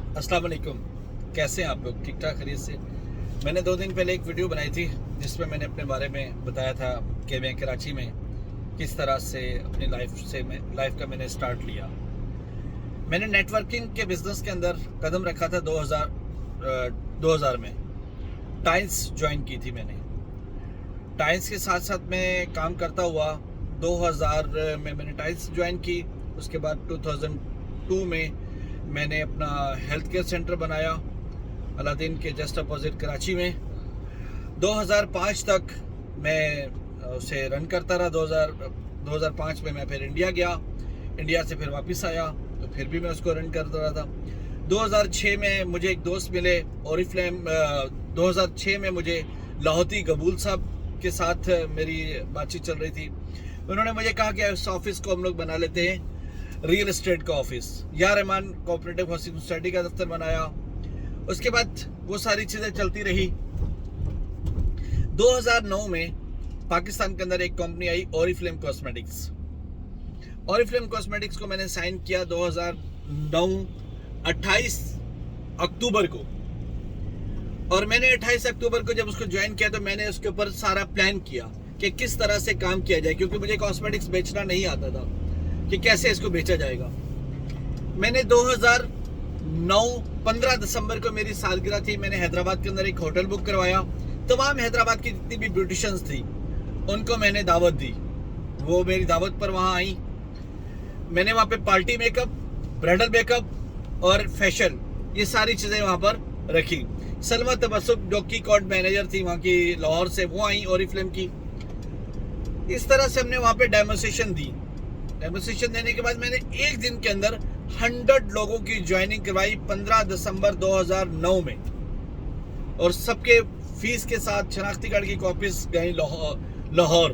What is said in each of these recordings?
अस्सलाम वालेकुम। कैसे हैं आप लोग? ठीक ठाक खैरियत से। मैंने 2 दिन पहले एक वीडियो बनाई थी जिसमें मैंने अपने बारे में बताया था कि मैं कराची में किस तरह से अपनी लाइफ का मैंने स्टार्ट लिया। मैंने नेटवर्किंग के बिज़नेस के अंदर कदम रखा था 2000 में। टाइल्स ज्वाइन की थी मैंने। टाइल्स के साथ साथ मैं काम करता हुआ 2000 में मैंने टाइल्स ज्वाइन की। उसके बाद 2002 में मैंने अपना हेल्थ केयर सेंटर बनाया अलादीन के जस्ट अपोजिट कराची में। 2005 तक मैं उसे रन करता रहा। 2005 में मैं फिर इंडिया गया। इंडिया से फिर वापस आया तो फिर भी मैं उसको रन करता रहा था। 2006 में मुझे एक दोस्त मिले ओरिफ्लेम। 2006 में मुझे लाहौती कबूल साहब के साथ मेरी बातचीत चल रही थी। उन्होंने मुझे कहा कि इस ऑफिस को हम लोग बना लेते हैं रियल एस्टेट का ऑफिस। या रहमान कोऑपरेटिव हाउसिंग सोसाइटी का दफ्तर बनाया। उसके बाद वो सारी चीज़ें चलती रही। 2009 में पाकिस्तान के अंदर एक कंपनी आई ओरिफ्लेम कॉस्मेटिक्स। ओरिफ्लेम कॉस्मेटिक्स को मैंने साइन किया 2009 28 अक्टूबर को। और मैंने 28 अक्टूबर को जब उसको ज्वाइन किया तो मैंने उसके ऊपर सारा प्लान किया कि किस तरह से काम किया जाए, क्योंकि मुझे कॉस्मेटिक्स बेचना नहीं आता था कि कैसे इसको बेचा जाएगा। मैंने 2009 15 दिसंबर को मेरी सालगिरह थी। मैंने हैदराबाद के अंदर एक होटल बुक करवाया। तमाम हैदराबाद की जितनी भी ब्यूटिशियंस थी उनको मैंने दावत दी। वो मेरी दावत पर वहाँ आई। मैंने वहाँ पे पार्टी मेकअप, ब्राइडल मेकअप और फैशन ये सारी चीज़ें वहाँ पर रखी। सलमा तबस्सुम जो की कॉर्ड मैनेजर थी वहाँ की लाहौर से, वो आई ओरिफ्लेम की। इस तरह से हमने वहाँ पे डेमोस्ट्रेशन दी। डेमोस्ट्रेशन देने के बाद मैंने एक दिन के अंदर 100 लोगों की ज्वाइनिंग करवाई 15 दिसंबर 2009 में। और सबके फीस के साथ शनाख्ती कार्ड की कॉपीज गई लाहौर।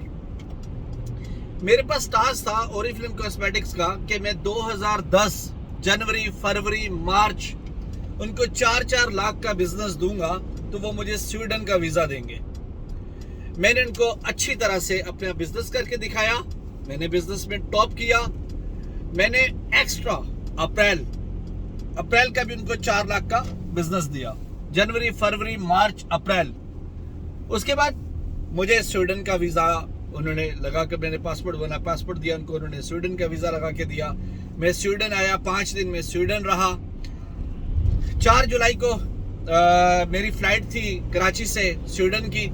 मेरे पास टास्क था ओरिफ्लेम कॉस्मेटिक्स का कि मैं 2010 जनवरी, फरवरी, मार्च उनको 4-4 लाख का बिजनेस दूंगा तो वो मुझे स्वीडन का वीजा देंगे। मैंने उनको अच्छी तरह से अपना बिजनेस करके दिखाया। मैंने बिजनेस में टॉप किया। मैंने एक्स्ट्रा अप्रैल का भी उनको 4 लाख का बिजनेस दिया। जनवरी, फरवरी, मार्च, अप्रैल। उसके बाद मुझे स्वीडन का वीज़ा उन्होंने लगा कर, मैंने पासपोर्ट दिया उनको, उन्होंने स्वीडन का वीज़ा लगा के दिया। मैं स्वीडन आया, 5 दिन में स्वीडन रहा। 4 जुलाई को मेरी फ्लाइट थी कराची से स्वीडन की।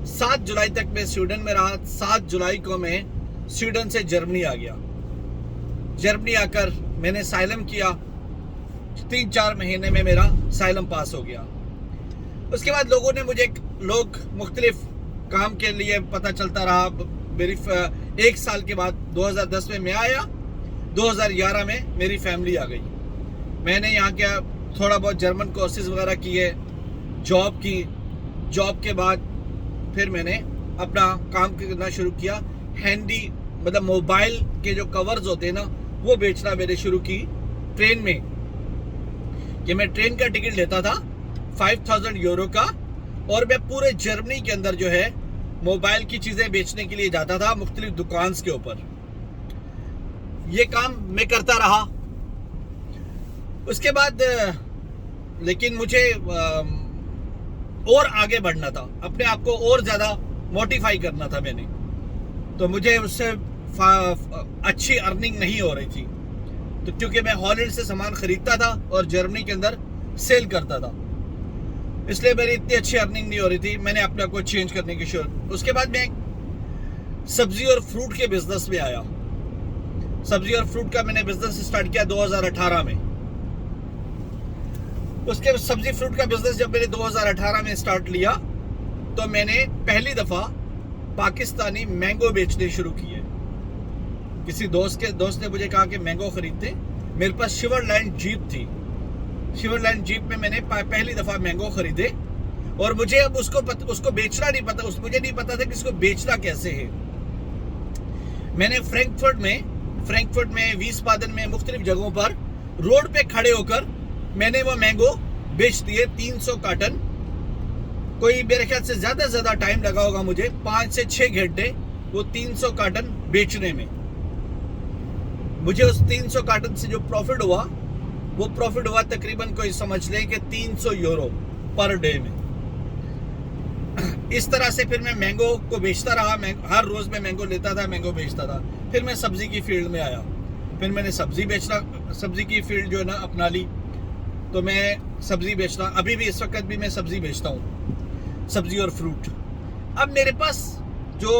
7 जुलाई तक मैं स्वीडन में रहा। 7 जुलाई को मैं स्वीडन से जर्मनी आ गया। जर्मनी आकर मैंने साइलम किया। 3-4 महीने में मेरा साइलम पास हो गया। उसके बाद लोगों ने मुझे मुख्तलिफ काम के लिए पता चलता रहा। मेरी 1 साल के बाद 2010 में मैं आया। 2011 में मेरी फैमिली आ गई। मैंने यहाँ के थोड़ा बहुत जर्मन कोर्सेज वगैरह किए, जॉब की। जॉब के बाद फिर मैंने अपना काम करना शुरू किया। हैंडी मतलब मोबाइल के जो कवर्स होते हैं ना, वो बेचना मैंने शुरू की ट्रेन में। कि मैं ट्रेन का टिकट लेता था 5000 यूरो का और मैं पूरे जर्मनी के अंदर जो है मोबाइल की चीज़ें बेचने के लिए जाता था मुख्तलिफ दुकान के ऊपर। ये काम मैं करता रहा। उसके बाद लेकिन मुझे और आगे बढ़ना था, अपने आप को और ज़्यादा मोटिफाई करना था मैंने। तो मुझे उससे अच्छी अर्निंग नहीं हो रही थी। तो क्योंकि मैं हॉलैंड से सामान खरीदता था और जर्मनी के अंदर सेल करता था, इसलिए मेरी इतनी अच्छी अर्निंग नहीं हो रही थी। मैंने अपने आप को चेंज करने की शुरू। उसके बाद मैं सब्जी और फ्रूट के बिजनेस में आया। सब्जी और फ्रूट का मैंने बिजनेस स्टार्ट किया 2018 में। उसके सब्जी फ्रूट का बिजनेस जब मैंने 2018 में स्टार्ट लिया तो मैंने पहली दफा पाकिस्तानी मैंगो बेचने शुरू किए। किसी दोस्त ने मुझे कहा कि मैंगो खरीदते। मेरे पास शिवरलैंड जीप थी। शिवरलैंड जीप में मैंने पहली दफा मैंगो खरीदे और मुझे अब उसको बेचना नहीं पता। मुझे नहीं पता था कि इसको बेचना कैसे है। मैंने फ्रैंकफर्ट में वीसबादन में मुख्तलिफ जगहों पर रोड पे खड़े होकर मैंने वो मैंगो बेच दिए 300 कार्टन। कोई मेरे ख्याल से ज्यादा टाइम लगा होगा मुझे 5 से 6 घंटे वो 300 कार्टन बेचने में। मुझे उस 300 कार्टन से जो प्रॉफिट हुआ वो प्रॉफिट हुआ तकरीबन कोई समझ लें कि 300 यूरो पर डे में। इस तरह से फिर मैं मैंगो को बेचता रहा, हर रोज मैं मैंगो लेता था, मैंगो बेचता था। फिर मैं सब्जी की फील्ड में आया, फिर मैंने सब्जी की फील्ड जो है ना अपना ली, तो मैं सब्जी बेचना, अभी भी इस वक्त भी मैं सब्जी बेचता हूँ, सब्जी और फ्रूट। अब मेरे पास जो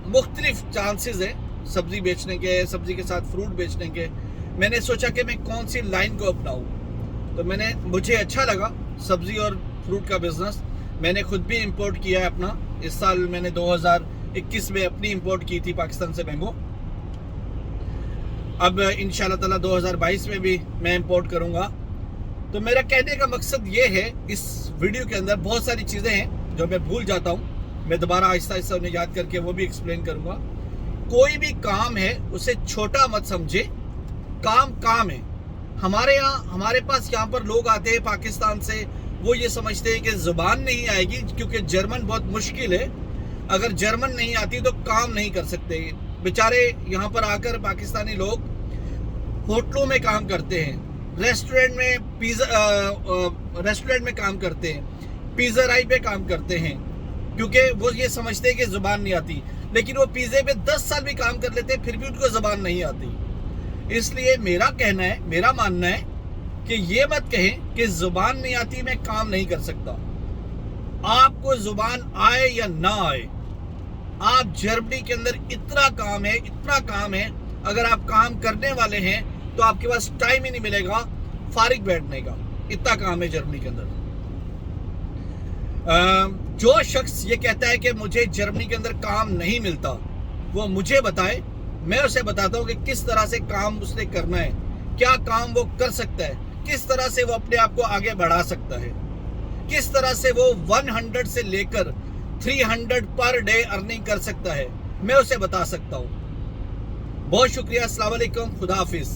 मुख्तलिफ चांसेस है सब्जी बेचने के, सब्जी के साथ फ्रूट बेचने के, मैंने सोचा कि मैं कौन सी लाइन को अपनाऊँ। तो मुझे अच्छा लगा सब्जी और फ्रूट का बिजनेस। मैंने खुद भी इंपोर्ट किया है अपना। इस साल मैंने 2021 में अपनी इंपोर्ट की थी पाकिस्तान से मैंगो। अब इंशाल्लाह ताला 2022 में भी मैं इंपोर्ट करूंगा। तो मेरा कहने का मकसद ये है, इस वीडियो के अंदर बहुत सारी चीज़ें हैं जो मैं भूल जाता हूँ, मैं दोबारा आहिस्ता आहिस्ता उन्हें याद करके वो भी एक्सप्लेन करूंगा। कोई भी काम है उसे छोटा मत समझे, काम काम है। हमारे पास यहाँ पर लोग आते हैं पाकिस्तान से, वो ये समझते हैं कि ज़ुबान नहीं आएगी क्योंकि जर्मन बहुत मुश्किल है, अगर जर्मन नहीं आती तो काम नहीं कर सकते। बेचारे यहाँ पर आकर पाकिस्तानी लोग होटलों में काम करते हैं, रेस्टोरेंट में काम करते हैं, पिज़्ज़ाराई पे काम करते हैं, क्योंकि वो ये समझते हैं कि ज़ुबान नहीं आती। लेकिन वो पिज़्ज़े पे 10 साल भी काम कर लेते हैं, फिर भी उनको ज़ुबान नहीं आती। इसलिए मेरा मानना है कि ये मत कहें कि ज़ुबान नहीं आती, मैं काम नहीं कर सकता। आपको ज़ुबान आए या ना आए, आप जर्मनी के अंदर इतना काम है, अगर आप काम करने वाले हैं तो आपके पास टाइम ही नहीं मिलेगा फारिग बैठने का, इतना काम है जर्मनी के अंदर। जो शख्स ये कहता है कि मुझे जर्मनी के अंदर काम नहीं मिलता, वो मुझे बताए, मैं उसे बताता हूँ कि किस तरह से काम उसने करना है, क्या काम वो कर सकता है, किस तरह से वो अपने आप को आगे बढ़ा सकता है, किस तरह से वो 100 से लेकर 300 पर डे अर्निंग कर सकता है, मैं उसे बता सकता हूँ। बहुत शुक्रिया, अस्सलाम वालेकुम, खुदा हाफिज।